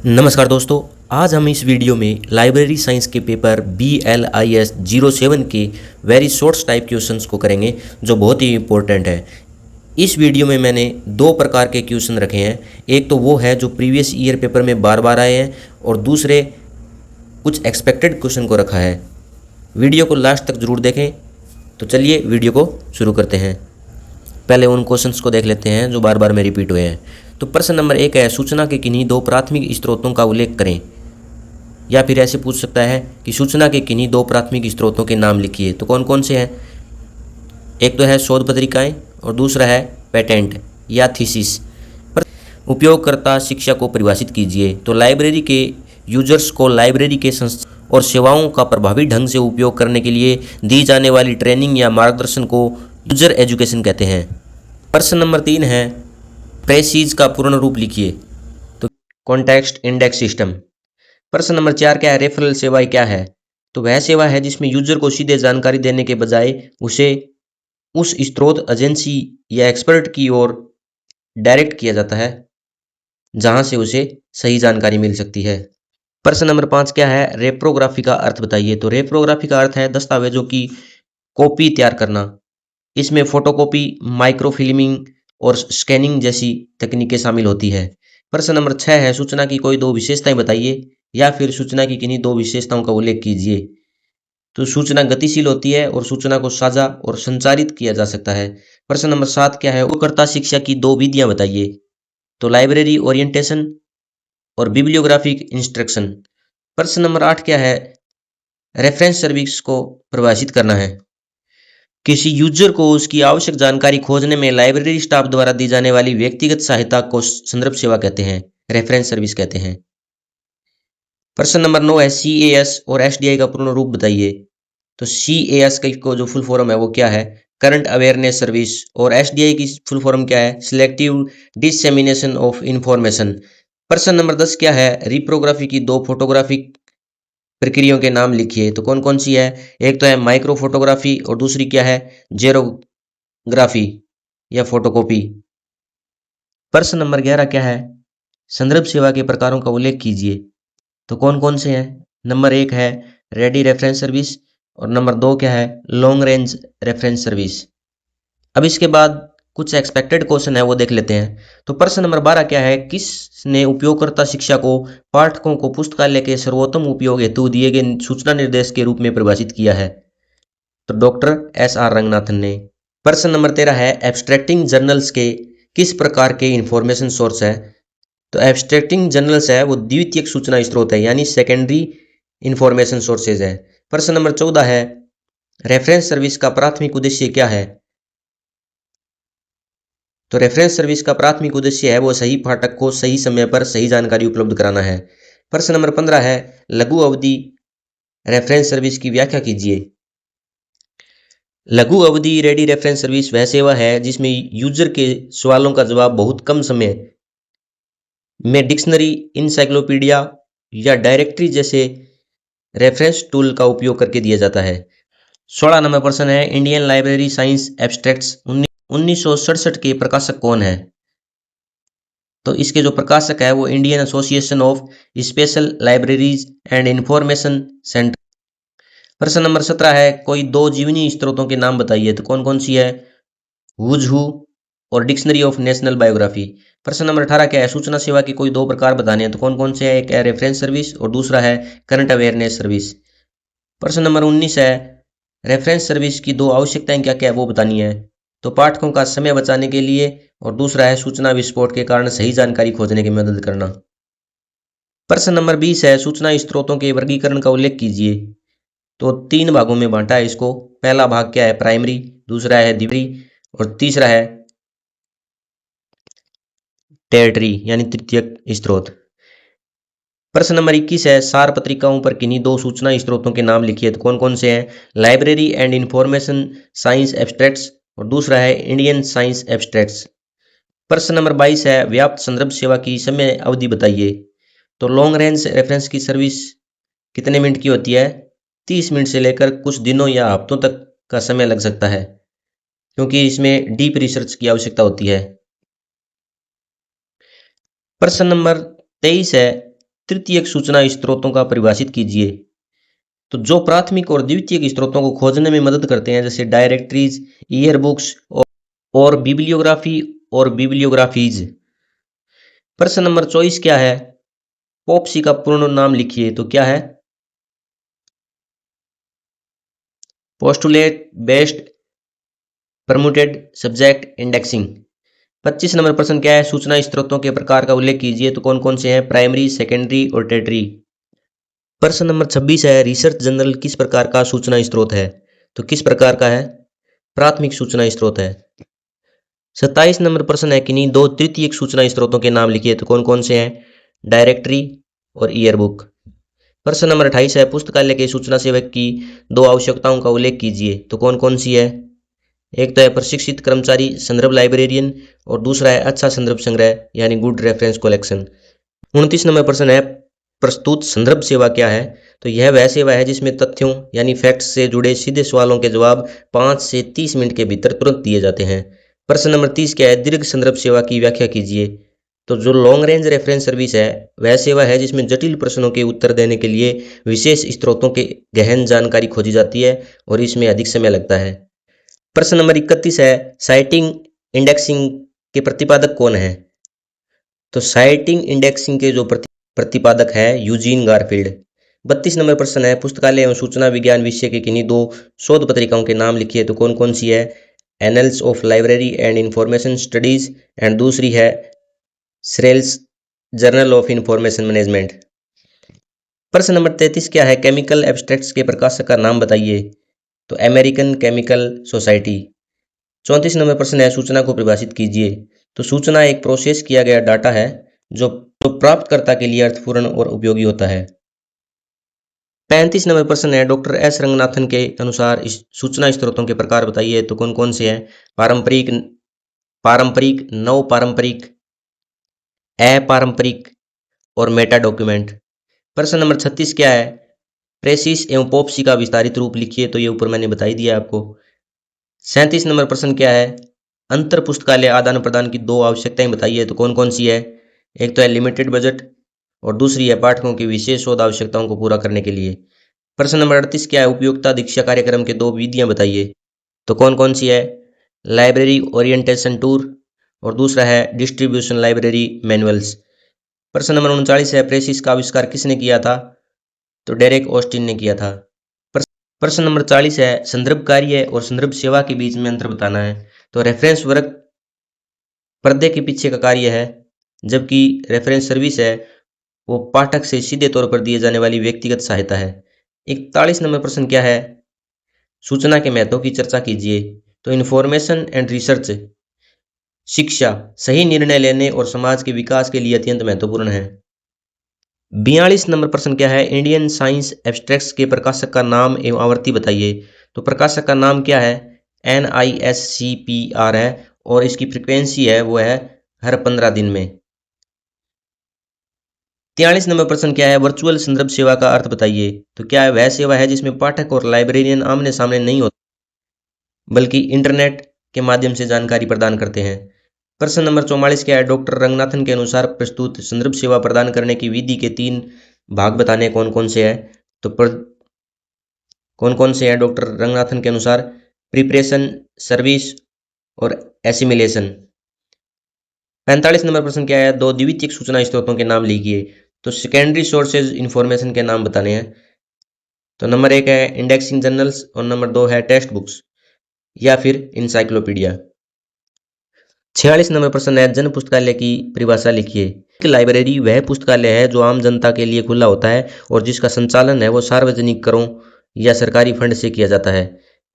नमस्कार दोस्तों, आज हम इस वीडियो में लाइब्रेरी साइंस के पेपर BLIS 07 के वेरी शॉर्ट्स टाइप क्वेश्चंस को करेंगे जो बहुत ही इम्पोर्टेंट है। इस वीडियो में मैंने दो प्रकार के क्वेश्चन रखे हैं। एक तो वो है जो प्रीवियस ईयर पेपर में बार बार आए हैं और दूसरे कुछ एक्सपेक्टेड क्वेश्चन को रखा है। वीडियो को लास्ट तक ज़रूर देखें। तो चलिए वीडियो को शुरू करते हैं। पहले उन क्वेश्चंस को देख लेते हैं जो बार बार में रिपीट हुए हैं। तो प्रश्न नंबर 1 है, सूचना के किन्हीं दो प्राथमिक स्रोतों का उल्लेख करें। या फिर ऐसे पूछ सकता है कि सूचना के किन्हीं दो प्राथमिक स्रोतों के नाम लिखिए। तो कौन कौन से हैं? एक तो है शोध पत्रिकाएं और दूसरा है पेटेंट या थीसिस। उपयोगकर्ता शिक्षा को परिभाषित कीजिए। तो लाइब्रेरी के यूजर्स को लाइब्रेरी के संस्थान और सेवाओं का प्रभावी ढंग से उपयोग करने के लिए दी जाने वाली ट्रेनिंग या मार्गदर्शन को यूजर एजुकेशन कहते हैं। प्रश्न नंबर 3 है, प्रेसीज का पूर्ण रूप लिखिए। तो कॉन्टेक्स्ट इंडेक्स सिस्टम। प्रश्न नंबर 4 क्या है, रेफरल सेवाएं क्या है? तो वह सेवा है जिसमें यूजर को सीधे जानकारी देने के बजाय उसे उस स्रोत, एजेंसी या एक्सपर्ट की ओर डायरेक्ट किया जाता है जहां से उसे सही जानकारी मिल सकती है। प्रश्न नंबर 5 क्या है, रेप्रोग्राफी का अर्थ बताइए। तो रेप्रोग्राफी का अर्थ है दस्तावेजों की कॉपी तैयार करना। इसमें फोटोकॉपी, माइक्रोफिल्मिंग और स्कैनिंग जैसी तकनीकें शामिल होती है। प्रश्न नंबर 6 है, सूचना की कोई दो विशेषताएं बताइए या फिर सूचना की किन्हीं दो विशेषताओं का उल्लेख कीजिए। तो सूचना गतिशील होती है और सूचना को साझा और संचारित किया जा सकता है। प्रश्न नंबर 7 क्या है, उपयोगकर्ता शिक्षा की दो विधियां बताइए। तो लाइब्रेरी ओरिएंटेशन और बिब्लियोग्राफिक इंस्ट्रक्शन। प्रश्न नंबर 8 क्या है, रेफरेंस सर्विस को परिभाषित करना है। किसी यूजर को उसकी आवश्यक जानकारी खोजने में लाइब्रेरी स्टाफ द्वारा दी जाने वाली व्यक्तिगत सहायता को संदर्भ सेवा कहते हैं, रेफरेंस सर्विस कहते हैं। प्रश्न नंबर 9 है, CAS और SDI का पूर्ण रूप बताइए। तो CAS को जो फुल फॉर्म है वो क्या है, करंट अवेयरनेस सर्विस, और SDI की फुल फॉर्म क्या है, सिलेक्टिव डिससेमिनेशन ऑफ इंफॉर्मेशन। प्रश्न नंबर 10 क्या है, रिप्रोग्राफी की दो फोटोग्राफिक प्रक्रियाओं के नाम लिखिए। तो कौन कौन सी है? एक तो है माइक्रो फोटोग्राफी और दूसरी क्या है, जेरोग्राफी या फोटोकॉपी। प्रश्न नंबर 11 क्या है, संदर्भ सेवा के प्रकारों का उल्लेख कीजिए। तो कौन कौन से हैं? नंबर 1 है रेडी रेफरेंस सर्विस और नंबर 2 क्या है, लॉन्ग रेंज रेफरेंस सर्विस। अब इसके बाद कुछ एक्सपेक्टेड क्वेश्चन है वो देख लेते हैं। तो प्रश्न नंबर 12 क्या है, किसने उपयोगकर्ता शिक्षा को पाठकों को पुस्तकालय के सर्वोत्तम उपयोग हेतु दिए गए सूचना निर्देश के रूप में परिभाषित किया है? तो डॉक्टर SR रंगनाथन ने। प्रश्न नंबर 13 है, एब्स्ट्रैक्टिंग जर्नल्स के किस प्रकार के इंफॉर्मेशन सोर्स है? तो एब्स्ट्रैक्टिंग जर्नल्स है वो द्वितीयक सूचना स्रोत है, यानी सेकेंडरी इंफॉर्मेशन सोर्सेज है। प्रश्न नंबर 14 है, रेफरेंस सर्विस का प्राथमिक उद्देश्य क्या है? तो रेफरेंस सर्विस का प्राथमिक उद्देश्य है वो सही पाठक को सही समय पर सही जानकारी उपलब्ध कराना है। प्रश्न नंबर 15 है, लघु अवधि रेफरेंस सर्विस की व्याख्या कीजिए। लघु अवधि रेडी रेफरेंस सर्विस वह सेवा है जिसमें यूजर के सवालों का जवाब बहुत कम समय में डिक्शनरी, इंसाइक्लोपीडिया या डायरेक्टरी जैसे रेफरेंस टूल का उपयोग करके दिया जाता है। 16 नंबर प्रश्न है, इंडियन लाइब्रेरी साइंस एब्स्ट्रैक्ट्स 1967 के प्रकाशक कौन है? तो इसके जो प्रकाशक है वो Indian association of special libraries and information centre. प्रश्न नंबर 17 है, कोई दो जीवनी स्रोतों के नाम बताइए। तो कौन कौन सी है? हुज हू और डिक्शनरी ऑफ नेशनल बायोग्राफी। प्रश्न नंबर 18 क्या है, सूचना सेवा के कोई दो प्रकार बताने हैं। तो कौन कौन से है? एक है रेफरेंस सर्विस और दूसरा है करंट अवेयरनेस सर्विस। प्रश्न नंबर 19 है, रेफरेंस सर्विस की दो आवश्यकताएं क्या क्या है वो बतानी है। तो पाठकों का समय बचाने के लिए और दूसरा है सूचना विस्फोट के कारण सही जानकारी खोजने की मदद करना। प्रश्न नंबर 20 है, सूचना स्रोतों के वर्गीकरण का उल्लेख कीजिए। तो 3 भागों में बांटा है इसको। पहला भाग क्या है, प्राइमरी, दूसरा है द्वितीयक और तीसरा है टेरिटरी यानी तृतीयक स्रोत। प्रश्न नंबर 21 है, सार पत्रिकाओं पर किन्हीं दो सूचना स्रोतों के नाम लिखिए। तो कौन कौन से हैं? Library and information science abstracts और दूसरा है इंडियन साइंस एब्स्ट्रैक्ट्स। प्रश्न नंबर 22 है, व्याप्त संदर्भ सेवा की समय अवधि बताइए। तो लॉन्ग रेंज रेफरेंस की सर्विस कितने मिनट की होती है? 30 मिनट से लेकर कुछ दिनों या हफ्तों तक का समय लग सकता है, क्योंकि इसमें डीप रिसर्च की आवश्यकता होती है। प्रश्न नंबर 23 है, तृतीयक सूचना स्रोतों का परिभाषित कीजिए। तो जो प्राथमिक और द्वितीयक स्रोतों को खोजने में मदद करते हैं, जैसे डायरेक्टरीज, ईयर बुक्स और बिब्लियोग्राफी और बिब्लियोग्राफीज। प्रश्न नंबर 24 क्या है? पॉप्सी का पूर्ण नाम लिखिए। तो क्या है? Postulate based permuted subject indexing. 25 number प्रश्न क्या है? सूचना स्रोतों के प्रकार का उल्लेख कीजिए। तो कौन कौन से हैं? प्राइमरी, सेकेंडरी और टेटरी। प्रश्न नंबर 26 है, रिसर्च जर्नल किस प्रकार का सूचना स्रोत है? तो किस प्रकार का है? प्राथमिक सूचना स्रोत है। 27 नंबर प्रश्न है, किन्हीं दो तृतीयक सूचना स्रोतों के नाम लिखिए। तो कौन कौन से हैं? डायरेक्टरी और ईयर बुक। प्रश्न नंबर 28 है, पुस्तकालय के सूचना सेवक की दो आवश्यकताओं का उल्लेख कीजिए। तो कौन कौन सी है? एक तो है प्रशिक्षित कर्मचारी संदर्भ लाइब्रेरियन और दूसरा है अच्छा संदर्भ संग्रह यानी गुड रेफरेंस कलेक्शन। 29 नंबर प्रश्न है, प्रस्तुत संदर्भ सेवा क्या है? तो यह वह सेवा है जिसमें तथ्यों यानी फैक्ट्स से जुड़े सीधे सवालों के जवाब 5 से 30 मिनट के भीतर तुरंत दिए जाते हैं। प्रश्न नंबर 30 क्या है? दीर्घ संदर्भ सेवा की व्याख्या कीजिए। तो जो लॉन्ग रेंज रेफरेंस सर्विस है वह सेवा है जिसमें जटिल प्रश्नों के उत्तर देने के लिए विशेष स्रोतों के गहन जानकारी खोजी जाती है और इसमें अधिक समय लगता है। प्रश्न नंबर 31 है, साइटिंग इंडेक्सिंग के प्रतिपादक कौन है? तो साइटिंग इंडेक्सिंग के जो प्रतिपादक है यूजीन गारफील्ड। 32 नंबर प्रश्न है, पुस्तकालय एवं सूचना विज्ञान विषय के किन्हीं दो शोध पत्रिकाओं के नाम लिखिए। तो कौन कौन सी है? Annuls of library and information studies and दूसरी है श्रेल्स जर्नल ऑफ इंफॉर्मेशन मैनेजमेंट। प्रश्न नंबर 33 क्या है? केमिकल एब्स्ट्रैक्ट्स के प्रकाशक का नाम बताइए। तो अमेरिकन केमिकल सोसाइटी। 34 नंबर प्रश्न है, सूचना को परिभाषित कीजिए। तो सूचना एक प्रोसेस किया गया डाटा है जो प्राप्तकर्ता के लिए अर्थपूर्ण और उपयोगी होता है। 35 नंबर प्रश्न है, डॉक्टर एस रंगनाथन के अनुसार इस सूचना स्रोतों के प्रकार बताइए। तो कौन कौन से हैं? पारंपरिक, पारंपरिक, नव पारंपरिक, अपारंपरिक और मेटा डॉक्यूमेंट। प्रश्न नंबर 36 क्या है? प्रेसिस एवं पॉप्सी का विस्तारित रूप लिखिए। तो ये ऊपर मैंने बता ही दिया आपको। 37 नंबर प्रश्न क्या है? अंतर पुस्तकालय आदान प्रदान की दो आवश्यकताएं बताइए। तो कौन कौन सी है? एक तो है लिमिटेड बजट और दूसरी है पाठकों की विशेष शोध आवश्यकताओं को पूरा करने के लिए। प्रश्न नंबर 38 क्या है? उपयोगिता दीक्षा कार्यक्रम के दो विधियां बताइए। तो कौन कौन सी है? लाइब्रेरी ओरिएंटेशन टूर और दूसरा है डिस्ट्रीब्यूशन लाइब्रेरी मैनुअल्स। प्रश्न नंबर 39 है, प्रेसिस का आविष्कार किसने किया था? तो डेरेक ऑस्टिन ने किया था। प्रश्न नंबर 40 है, संदर्भ कार्य और संदर्भ सेवा के बीच में अंतर बताना है। तो रेफरेंस वर्क पर्दे के पीछे का कार्य है, जबकि रेफरेंस सर्विस है वो पाठक से सीधे तौर पर दिए जाने वाली व्यक्तिगत सहायता है। 41 नंबर प्रश्न क्या है? सूचना के महत्व की चर्चा कीजिए। तो इन्फॉर्मेशन एंड रिसर्च शिक्षा, सही निर्णय लेने और समाज के विकास के लिए अत्यंत महत्वपूर्ण है। 42 नंबर प्रश्न क्या है? इंडियन साइंस एब्स्ट्रैक्ट्स के प्रकाशक का नाम एवं आवृत्ति बताइए। तो प्रकाशक का नाम क्या है? NISCPR है और इसकी फ्रीक्वेंसी है वो है हर 15 दिन में। 43 नंबर प्रश्न क्या है? वर्चुअल संदर्भ सेवा का अर्थ बताइए। तो क्या है? वह सेवा है जिसमें पाठक और लाइब्रेरियन आमने सामने नहीं होते बल्कि इंटरनेट के माध्यम से जानकारी प्रदान करते हैं। प्रश्न नंबर 44 क्या है? डॉक्टर रंगनाथन के अनुसार प्रस्तुत संदर्भ सेवा प्रदान करने की विधि के 3 भाग बताने कौन कौन से हैं? तो कौन कौन से हैं डॉक्टर रंगनाथन के अनुसार? प्रिपरेशन, सर्विस और एसिमिलेशन। 45 नंबर प्रश्न क्या है? दो द्वितीयक सूचना स्रोतों के नाम लिखिए। तो सेकेंडरी सोर्सेज इंफॉर्मेशन के नाम बताने हैं। तो नंबर 1 है इंडेक्सिंग जर्नल्स और नंबर 2 है टेक्स्ट बुक्स या फिर इंसाइक्लोपीडिया। 46 नंबर प्रश्न है, जन पुस्तकालय की परिभाषा लिखिए। लाइब्रेरी वह पुस्तकालय है जो आम जनता के लिए खुला होता है और जिसका संचालन है वो सार्वजनिक करों या सरकारी फंड से किया जाता है।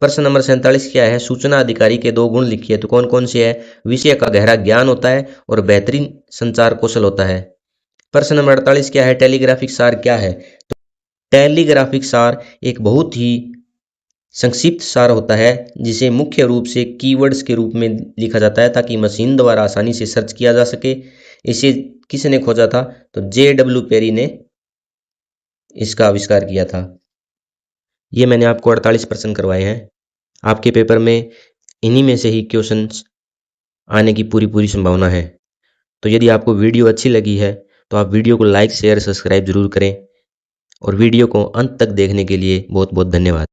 प्रश्न नंबर 47 क्या है? सूचना अधिकारी के दो गुण लिखिए। तो कौन कौन से है? विषय का गहरा ज्ञान होता है और बेहतरीन संचार कौशल होता है। प्रश्न नंबर 48 क्या है? टेलीग्राफिक सार क्या है? तो टेलीग्राफिक सार एक बहुत ही संक्षिप्त सार होता है जिसे मुख्य रूप से कीवर्ड्स के रूप में लिखा जाता है ताकि मशीन द्वारा आसानी से सर्च किया जा सके। इसे किसने खोजा था? तो JW पेरी ने इसका आविष्कार किया था। ये मैंने आपको 48 प्रश्न करवाए हैं। आपके पेपर में इन्हीं में से ही क्वेश्चंस आने की पूरी संभावना है। तो यदि आपको वीडियो अच्छी लगी है तो आप वीडियो को लाइक शेयर सब्सक्राइब ज़रूर करें और वीडियो को अंत तक देखने के लिए बहुत बहुत धन्यवाद।